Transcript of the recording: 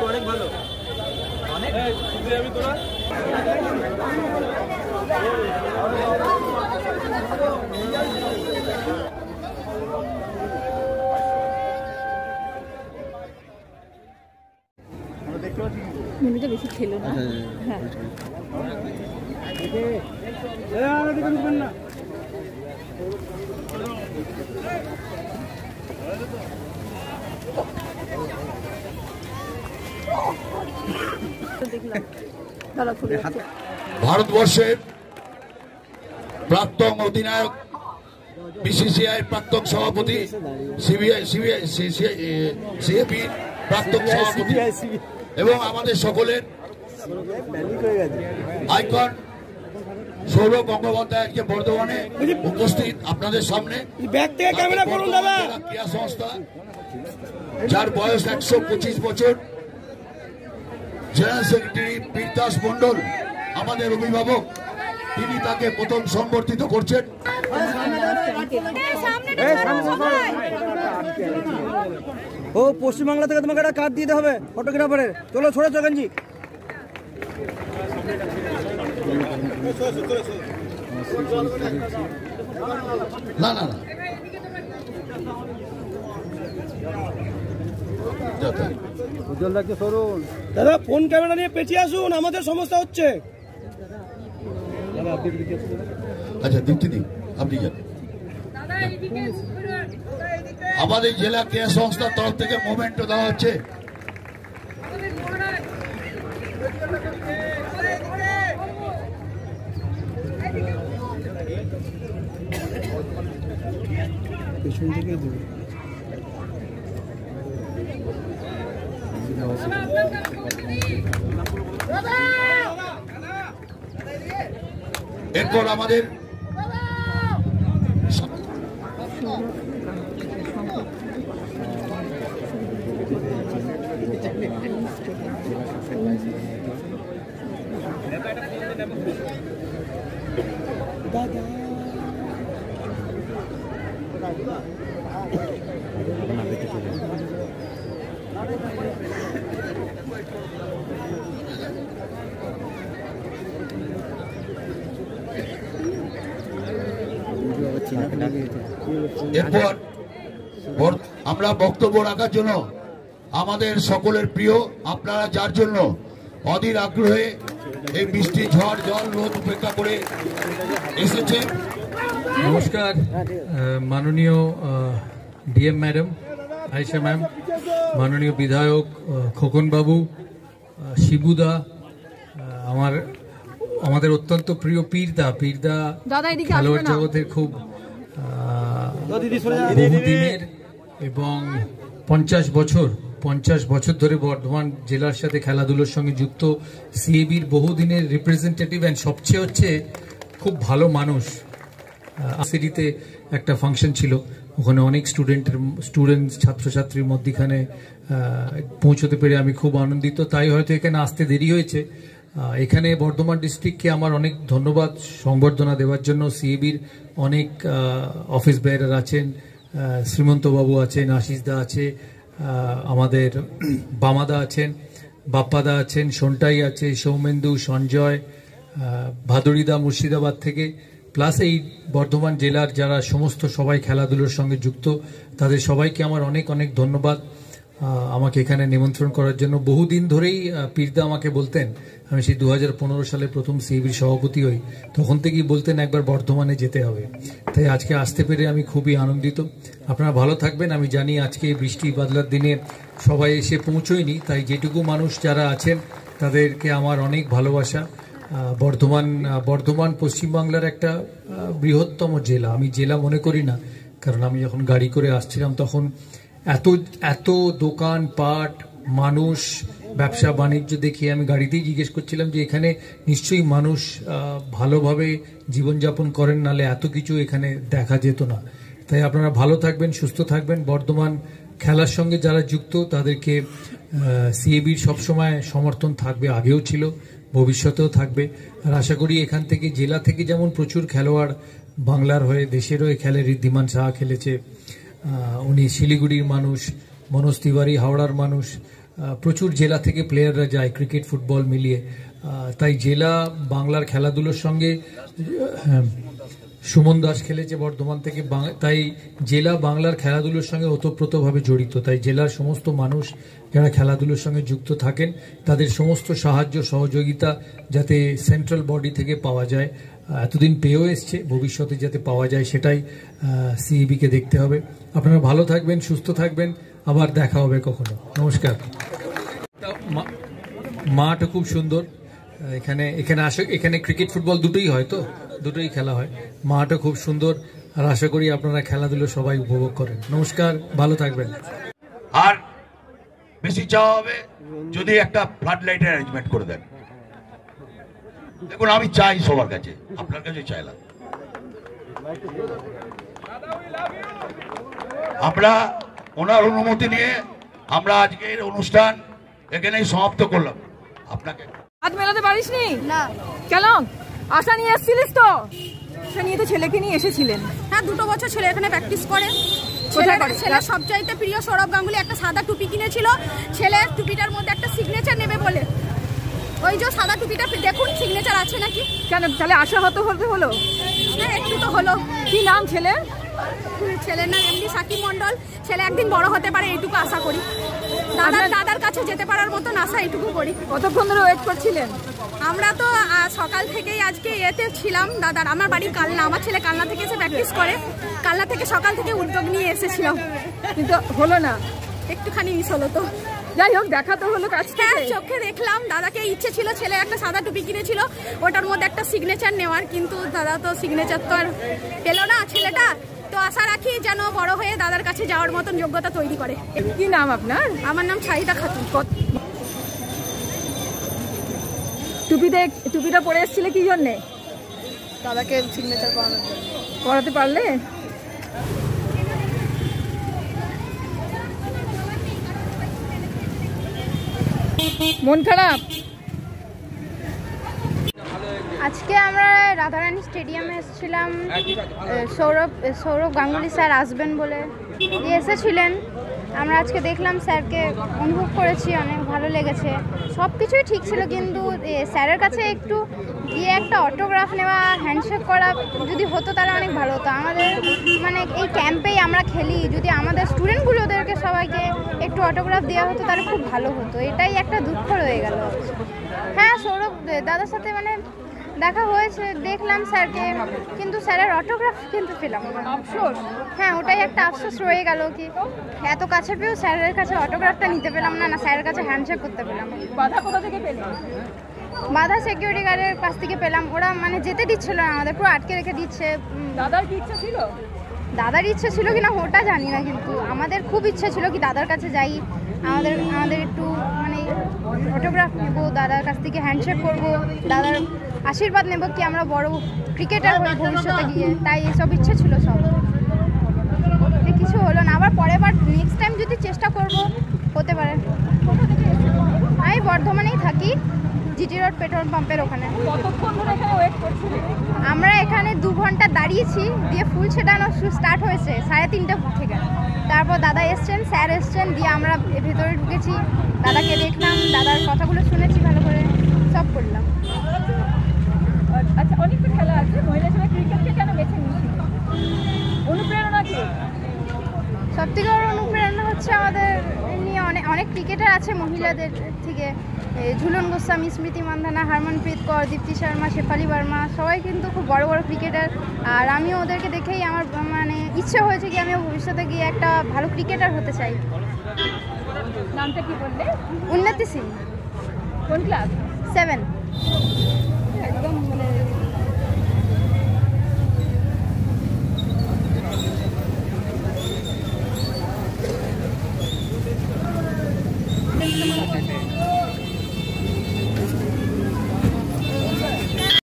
অনেক ভালো অনেক আমি তোরা মিনিটা বেশি খেলো না। হ্যাঁ ভারতবর্ষের প্রাক্তন অধিনায়ক, বিসিসিআই প্রাক্তন সভাপতি, সিএবি প্রাক্তন সভাপতি এবং আমাদের সকলের আইকন সৌরভ গঙ্গোপাধ্যায় আজকে বর্ধমানে উপস্থিত আপনাদের সামনে। ক্রীড়া সংস্থা যার বয়স 125 বছর, জেনারেল সেক্রেটারি পীরদাস মন্ডল আমাদের অভিভাবক, তিনি তাকে প্রথম সম্বর্ধিত করছেন। ও পশ্চিমবাংলা থেকে তোমাকে একটা কার্ড দিতে হবে ফটোগ্রাফারের। চলো ছোড়ো চকেনজি। না না না দাদা ফোন ক্যামেরা নিয়ে পেছিয়ে আসুন, আমাদের সমস্যা হচ্ছে। আচ্ছা দিচ্ছি দিন, আপনি যান। আমাদের জেলা ক্রীড়া সংস্থার তরফ থেকে মোমেন্টও দেওয়া হচ্ছে। এরপর আমাদের এরপর আমরা বক্তব্য রাখার জন্য আমাদের সকলের প্রিয়, আপনারা যার জন্য অধীর আগ্রহে এই বৃষ্টি, ঝড়, জল, রোদ উপেক্ষা করে এসেছে। নমস্কার মাননীয় ডিএম ম্যাডাম, আয়েশা ম্যাম, মাননীয় বিধায়ক খোকন বাবু, শিবুদা, আমাদের অত্যন্ত প্রিয় পীরদা খেলোয়াড় জগতের খুব বহুদিনের এবং 50 বছর ধরে বর্ধমান জেলার সাথে খেলাধুলোর সঙ্গে যুক্ত সিএবির বহুদিনের রিপ্রেজেন্টেটিভ অ্যান্ড সবচেয়ে হচ্ছে খুব ভালো মানুষ। সিটিতে একটা ফাংশন ছিল, ওখানে অনেক স্টুডেন্টস ছাত্রছাত্রীর মধ্যখানে পৌঁছতে পেরে আমি খুব আনন্দিত। তাই হয়তো এখানে আসতে দেরি হয়েছে। এখানে বর্ধমান ডিস্ট্রিক্টকে আমার অনেক ধন্যবাদ সংবর্ধনা দেওয়ার জন্য। সিএবির অনেক অফিস বেয়ারার আছেন, শ্রীমন্তবাবু আছেন, আশিসদা আছে, আমাদের বামাদা আছেন, বাপ্পাদা আছেন, সন্টাই আছে, সৌমেন্দু, সঞ্জয়, ভাদুড়িদা মুর্শিদাবাদ থেকে, প্লাস এই বর্ধমান জেলার যারা সমস্ত সবাই খেলাধুলোর সঙ্গে যুক্ত, তাদের সবাইকে আমার অনেক অনেক ধন্যবাদ আমাকে এখানে নিমন্ত্রণ করার জন্য। বহুদিন ধরেই পীরদা আমাকে বলতেন, আমি সেই 2015 সালে প্রথম সিএবির সভাপতি হই, তখন থেকেই বলতেন একবার বর্ধমানে যেতে হবে। তাই আজকে আসতে পেরে আমি খুবই আনন্দিত। আপনারা ভালো থাকবেন। আমি জানি আজকে বৃষ্টি বাদলার দিনে সবাই এসে পৌঁছয়নি, তাই যেটুকু মানুষ যারা আছেন তাদেরকে আমার অনেক ভালোবাসা। বর্ধমান পশ্চিমবাংলার একটা বৃহত্তম জেলা, আমি জেলা মনে করি না, কারণ আমি যখন গাড়ি করে আসছিলাম তখন এত দোকান পাট, মানুষ, ব্যবসা বাণিজ্য দেখে আমি গাড়িতেই জিজ্ঞেস করছিলাম যে এখানে নিশ্চয়ই মানুষ ভালোভাবে জীবনযাপন করেন, নালে এত কিছু এখানে দেখা যেত না। তাই আপনারা ভালো থাকবেন, সুস্থ থাকবেন। বর্ধমান খেলার সঙ্গে যারা যুক্ত তাদেরকে সিএবির সবসময় সমর্থন থাকবে, আগেও ছিল, ভবিষ্যতেও থাকবে। আর আশা করি এখান থেকে জেলা থেকে যেমন প্রচুর খেলোয়াড় বাংলার হয়ে দেশের হয়ে খেলে, ঋদ্ধিমান সাহা খেলেছে, উনি শিলিগুড়ির মানুষ, মনোজ তিওয়ারি হাওড়ার মানুষ, প্রচুর জেলা থেকে প্লেয়াররা যায় ক্রিকেট ফুটবল মিলিয়ে। তাই জেলা বাংলার খেলাধুলোর সঙ্গে, সুমন দাস খেলেছে বর্ধমান থেকে, তাই জেলা বাংলার খেলাধুলোর সঙ্গে ওতপ্রোতভাবে জড়িত। তাই জেলার সমস্ত মানুষ যারা খেলাধুলোর সঙ্গে যুক্ত থাকেন তাদের সমস্ত সাহায্য সহযোগিতা যাতে সেন্ট্রাল বডি থেকে পাওয়া যায়, এতদিন পেয়েও এসছে, ভবিষ্যতে যাতে পাওয়া যায় সেটাই সিইবিকে দেখতে হবে। আপনারা ভালো থাকবেন, সুস্থ থাকবেন, আবার দেখা হবে কখনো। নমস্কার। মাঠও খুব সুন্দর, এখানে ক্রিকেট ফুটবল দুটোই হয়, তো দুটোই খেলা হয়। মাঠও খুব সুন্দর, আর আশা করি আপনারা খেলাধুলো সবাই উপভোগ করেন। নমস্কার, ভালো থাকবেন। আর বেশি চাওয়া হবে যদি একটা ফ্লাড লাইটের অ্যারেঞ্জমেন্ট করে দেন। দেখুন, আমি চাই সবার কাছে, আপনার কাছে চাইলাম, আমরা ওনার অনুমতি নিয়ে আমরা আজকের অনুষ্ঠান এখানেই সমাপ্ত করলাম। আপনাকে হাত মেলাতে পারিস নি? না। কেন? আশা নিয়ে এসেছিলিস তো? আশা নিয়ে তো ছেলেকে নিয়ে এসেছিলেন। হ্যাঁ, 2 বছর ছেলে এখানে প্র্যাকটিস করে। ছেলে সবচাইতে প্রিয় সৌরভ গাঙ্গুলি একটা সাদা টুপি কিনেছিল, ছেলের টুপিটার মধ্যে একটা সিগনেচার নেবে বলে। ওই যে সাদা টুপিটা দেখুন, সিগনেচার আছে নাকি। কেন তাহলে আশা হতে হলো? হ্যাঁ, একটু তো হলো। কি নাম ছেলের? ছেলের নাম এমডি সাকিব মন্ডল। ছেলে একদিন বড় হতে পারে এইটুকু আশা করি। দাদার কাছে যেতে পারার মতন আশা এইটুকু করি। কতক্ষণ ধরে ওয়েট করছিলেন? আমরা তো সকাল থেকেই আজকে এতে ছিলাম। আমার বাড়ি কালনা, আমার ছেলে কালনা থেকে এসে প্র্যাকটিস করে। কালনা থেকে সকাল থেকে উদ্যোগ নিয়ে এসেছিলাম, কিন্তু হলো না, একটুখানি মিস হলো। তো যাই হোক, দেখা তো হলো কাজ থেকে। হ্যাঁ, চোখে দেখলাম। দাদাকে ইচ্ছে ছিল, ছেলে একটা সাদা টুপি কিনেছিল, ওটার মধ্যে একটা সিগনেচার নেওয়ার, কিন্তু দাদা তো সিগনেচার তো আর পেলো না ছেলেটা। তো আশা রাখি যেন বড় হয়ে দাদার কাছে যাওয়ার মতন যোগ্যতা তৈরি করে। কি নাম আপনার? আমার নাম শাহিদা খাতুন। টুপিটা পরে এসেছিলে কি জন্যে? দাদাকে সিগনেচার করাতে পারলে? মন খারাপ? আজকে আমরা রাধারানী স্টেডিয়ামে এসেছিলাম, সৌরভ গাঙ্গুলি স্যার আসবেন বলে এসেছিলেন। আমরা আজকে দেখলাম, স্যারকে অনুভব করেছি, অনেক ভালো লেগেছে। সব কিছুই ঠিক ছিল, কিন্তু স্যারের কাছে একটু গিয়ে একটা অটোগ্রাফ নেওয়া, হ্যান্ডশেক করা যদি হতো তাহলে অনেক ভালো হতো। আমাদের মানে এই ক্যাম্পেই আমরা খেলি, যদি আমাদের স্টুডেন্টগুলোদেরকে সবাইকে একটু অটোগ্রাফ দেওয়া হতো তাহলে খুব ভালো হতো। এটাই একটা দুঃখ রয়ে গেল। হ্যাঁ, সৌরভ দাদার সাথে মানে দেখা হয়েছে, দেখলাম স্যারকে, কিন্তু স্যারের অটোগ্রাফ কিন্তু পেলাম না। আফসোস। হ্যাঁ, ওটাই একটা আফসোস রয়ে গেল, কি এত কাছে পেয়েও স্যারের কাছে অটোগ্রাফটা নিতে পেলাম না, স্যারের কাছে হ্যান্ডশেক করতে পেলাম। বাধা কোথা থেকে পেলে? বাধা সিকিউরিটি গার্ডের কাছ থেকে পেলাম। ওরা মানে যেতে দিচ্ছিল না, আমাদের পুরো আটকে রেখে দিচ্ছে। দাদার কি ইচ্ছা ছিল? দাদার ইচ্ছে ছিল কিনা ওটা জানি না, কিন্তু আমাদের খুব ইচ্ছে ছিল কি দাদার কাছে যাই, আমাদের একটু মানে অটোগ্রাফ নেব, দাদার কাছ থেকে হ্যান্ডশেক করব, দাদার আশীর্বাদ নেব কি আমরা বড় ক্রিকেটার হই ভবিষ্যতে গিয়ে। তাই এসব ইচ্ছে ছিল সব, কিছু হলো না। আবার পরের বার নেক্সট টাইম যদি চেষ্টা করব, হতে পারে। আমি বর্ধমানেই থাকি, জিটি রোড পেট্রোল পাম্পের ওখানে। কতক্ষণ ধরে এখানে ওয়েট করছিলেন? আমরা এখানে 2 ঘন্টা দাঁড়িয়েছি, দিয়ে ফুল ছেটানো স্টার্ট হয়েছে 3:30 থেকে। তারপর দাদা এসছেন, স্যার এসছেন, দিয়ে আমরা ভেতরে ঢুকেছি, দাদাকে দেখলাম, দাদার কথাগুলো শুনেছি ভালো করে, সব করলাম। আচ্ছা, অনেক তো খেলা আছে, মহিলা হিসেবে ক্রিকেটকে কেন বেছে নিয়েছিল? অনুপ্রেরণা কি? সবথেকে বড় অনুপ্রেরণা হচ্ছে আমাদের নিয়ে অনেক ক্রিকেটার আছে মহিলাদের থেকে, ঝুলন গোস্বামী, স্মৃতি মান্ধানা, হরমনপ্রীত কৌর, দীপ্তি শর্মা, শেফালি বর্মা, সবাই কিন্তু খুব বড় বড় ক্রিকেটার। আর আমিও ওদেরকে দেখেই আমার মানে ইচ্ছে হয়েছে কি আমিও ভবিষ্যতে গিয়ে একটা ভালো ক্রিকেটার হতে চাই। নামটা কি বললে? উন্নতি সিং। কোন ক্লাস? 7।